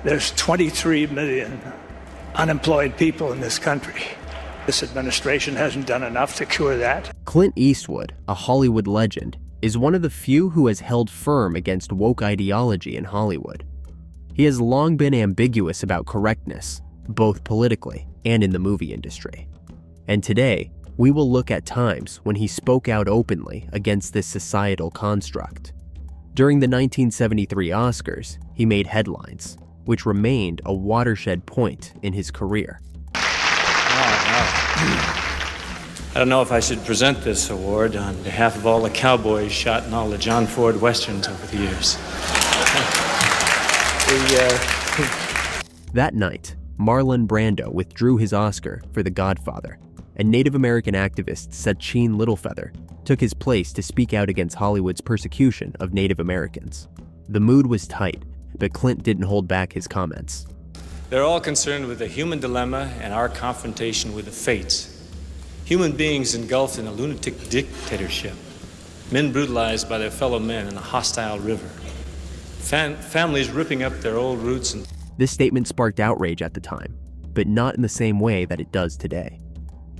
There's 23 million unemployed people in this country. This administration hasn't done enough to cure that. Clint Eastwood, a Hollywood legend, is one of the few who has held firm against woke ideology in Hollywood. He has long been ambiguous about correctness, both politically and in the movie industry. And today, we will look at times when he spoke out openly against this societal construct. During the 1973 Oscars, he made headlines, which remained a watershed point in his career. I don't know if I should present this award on behalf of all the cowboys shot in all the John Ford westerns over the years. That night, Marlon Brando withdrew his Oscar for The Godfather, and Native American activist Sachin Littlefeather took his place to speak out against Hollywood's persecution of Native Americans. The mood was tight, but Clint didn't hold back his comments. They're all concerned with the human dilemma and our confrontation with the fates. Human beings engulfed in a lunatic dictatorship. Men brutalized by their fellow men in a hostile river. Families ripping up their old roots. This statement sparked outrage at the time, but not in the same way that it does today.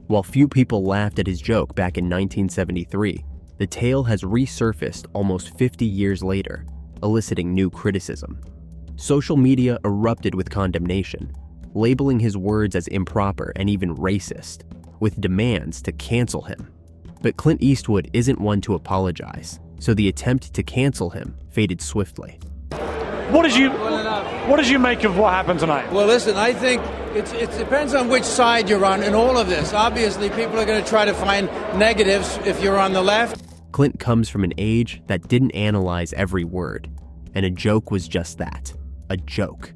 While few people laughed at his joke back in 1973, the tale has resurfaced almost 50 years later, eliciting new criticism. Social media erupted with condemnation, labeling his words as improper and even racist, with demands to cancel him. But Clint Eastwood isn't one to apologize, so the attempt to cancel him faded swiftly. What did you make of what happened tonight? Well, listen, I think it depends on which side you're on in all of this. Obviously, people are going to try to find negatives if you're on the left. Clint comes from an age that didn't analyze every word, and a joke was just that, a joke.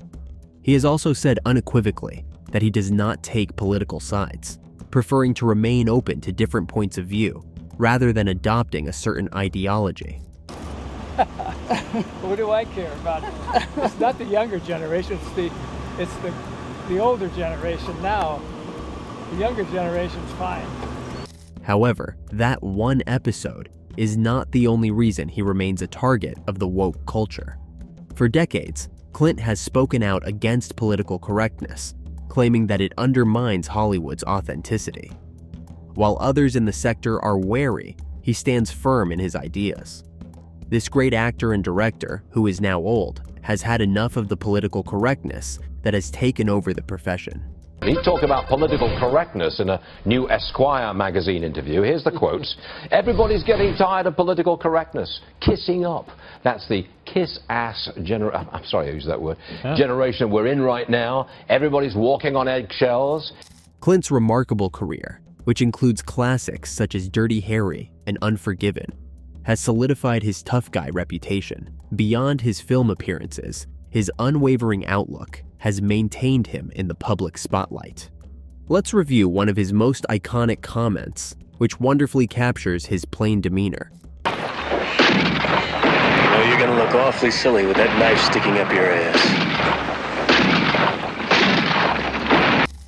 He has also said unequivocally that he does not take political sides, preferring to remain open to different points of view rather than adopting a certain ideology. What do I care about? It's not the younger generation, it's the older generation now. The younger generation's fine. However, that one episode is not the only reason he remains a target of the woke culture. For decades, Clint has spoken out against political correctness, claiming that it undermines Hollywood's authenticity. While others in the sector are wary, he stands firm in his ideas. This great actor and director, who is now old, has had enough of the political correctness that has taken over the profession. He talked about political correctness in a new Esquire magazine interview. Here's the quotes. Everybody's getting tired of political correctness. Kissing up. That's the kiss-ass generation we're in right now. Everybody's walking on eggshells. Clint's remarkable career, which includes classics such as Dirty Harry and Unforgiven, has solidified his tough guy reputation. Beyond his film appearances, his unwavering outlook has maintained him in the public spotlight. Let's review one of his most iconic comments, which wonderfully captures his plain demeanor. Well, you're gonna look awfully silly with that knife sticking up your ass.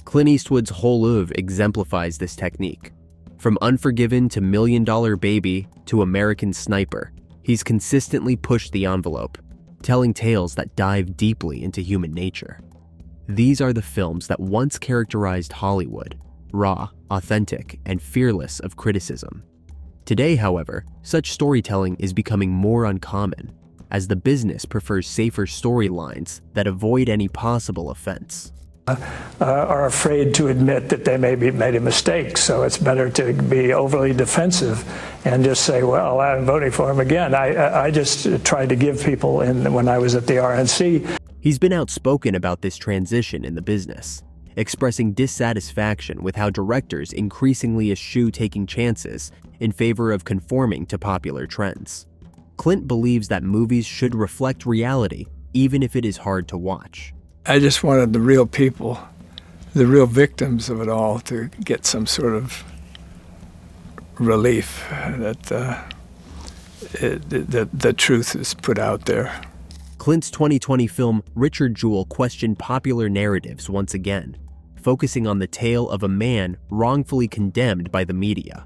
Clint Eastwood's whole oeuvre exemplifies this technique. From Unforgiven to $1 Million Baby to American Sniper, he's consistently pushed the envelope, telling tales that dive deeply into human nature. These are the films that once characterized Hollywood, raw, authentic, and fearless of criticism. Today, however, such storytelling is becoming more uncommon, as the business prefers safer storylines that avoid any possible offense. Are afraid to admit that they maybe made a mistake, so it's better to be overly defensive and just say, well, I'm voting for him again. I just tried to give people, when I was at the RNC. He's been outspoken about this transition in the business, expressing dissatisfaction with how directors increasingly eschew taking chances in favor of conforming to popular trends. Clint believes that movies should reflect reality, even if it is hard to watch. I just wanted the real people, the real victims of it all, to get some sort of relief that the truth is put out there. Clint's 2020 film Richard Jewell questioned popular narratives once again, focusing on the tale of a man wrongfully condemned by the media.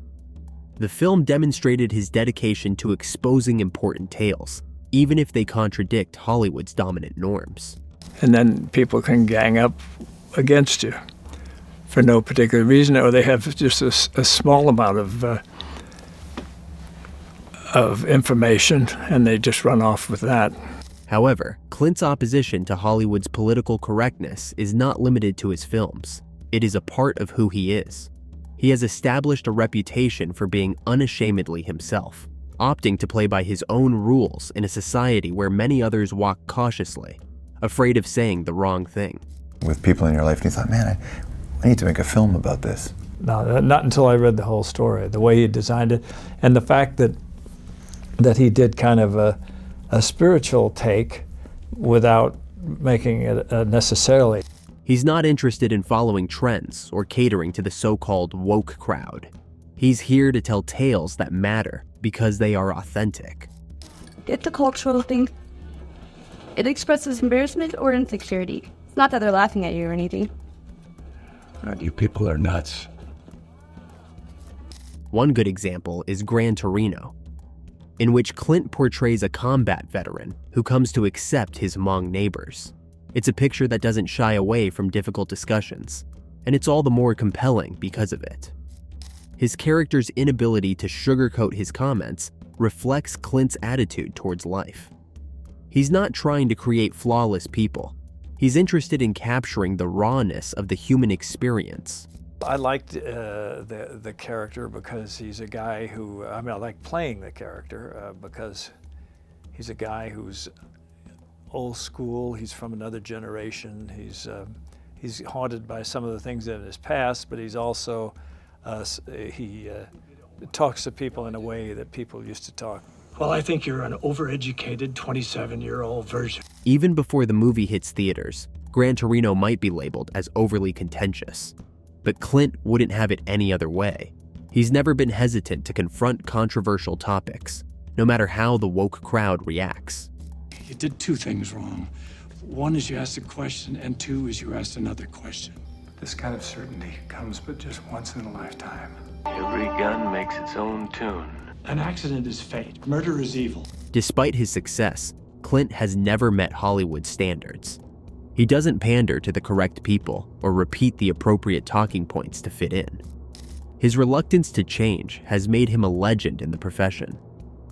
The film demonstrated his dedication to exposing important tales, even if they contradict Hollywood's dominant norms. and then people can gang up against you for no particular reason, or they have just a small amount of information, and they just run off with that. However, Clint's opposition to Hollywood's political correctness is not limited to his films. It is a part of who he is. He has established a reputation for being unashamedly himself, opting to play by his own rules in a society where many others walk cautiously, afraid of saying the wrong thing. With people in your life, and you thought, man, I need to make a film about this. No, not until I read the whole story, the way he designed it, and the fact that he did kind of a spiritual take without making it necessarily. He's not interested in following trends or catering to the so-called woke crowd. He's here to tell tales that matter because they are authentic. It's a cultural thing. It expresses embarrassment or insecurity. It's not that they're laughing at you or anything. You people are nuts. One good example is Gran Torino, in which Clint portrays a combat veteran who comes to accept his Hmong neighbors. It's a picture that doesn't shy away from difficult discussions, and it's all the more compelling because of it. His character's inability to sugarcoat his comments reflects Clint's attitude towards life. He's not trying to create flawless people. He's interested in capturing the rawness of the human experience. I liked the character because he's a guy who, I like playing the character because he's a guy who's old school, he's from another generation, he's haunted by some of the things in his past, but he's also, he talks to people in a way that people used to talk. Well, I think you're an overeducated 27-year-old version. Even before the movie hits theaters, Gran Torino might be labeled as overly contentious. But Clint wouldn't have it any other way. He's never been hesitant to confront controversial topics, no matter how the woke crowd reacts. You did two things wrong. One is you asked a question, and two is you asked another question. This kind of certainty comes but just once in a lifetime. Every gun makes its own tune. An accident is fate. Murder is evil. Despite his success, Clint has never met Hollywood standards. He doesn't pander to the correct people or repeat the appropriate talking points to fit in. His reluctance to change has made him a legend in the profession.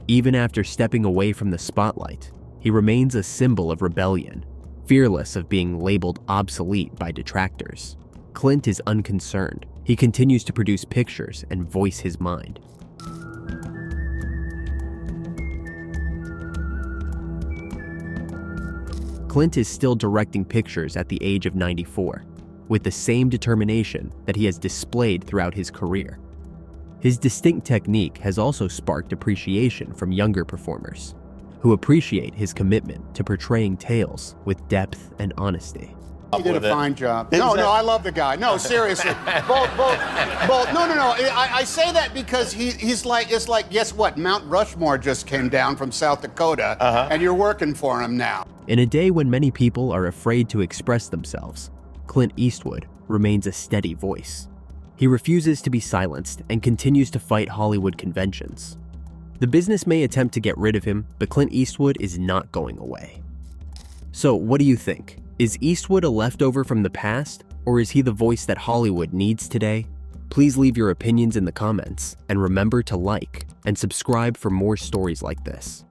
Even after stepping away from the spotlight, he remains a symbol of rebellion, fearless of being labeled obsolete by detractors. Clint is unconcerned. He continues to produce pictures and voice his mind. Clint is still directing pictures at the age of 94, with the same determination that he has displayed throughout his career. His distinct technique has also sparked appreciation from younger performers, who appreciate his commitment to portraying tales with depth and honesty. He did a fine job. No, I love the guy. No, seriously. Both. No. I say that because he's like, it's like, guess what? Mount Rushmore just came down from South Dakota, and you're working for him now. In a day when many people are afraid to express themselves, Clint Eastwood remains a steady voice. He refuses to be silenced and continues to fight Hollywood conventions. The business may attempt to get rid of him, but Clint Eastwood is not going away. So, what do you think? Is Eastwood a leftover from the past, or is he the voice that Hollywood needs today? Please leave your opinions in the comments, and remember to like and subscribe for more stories like this.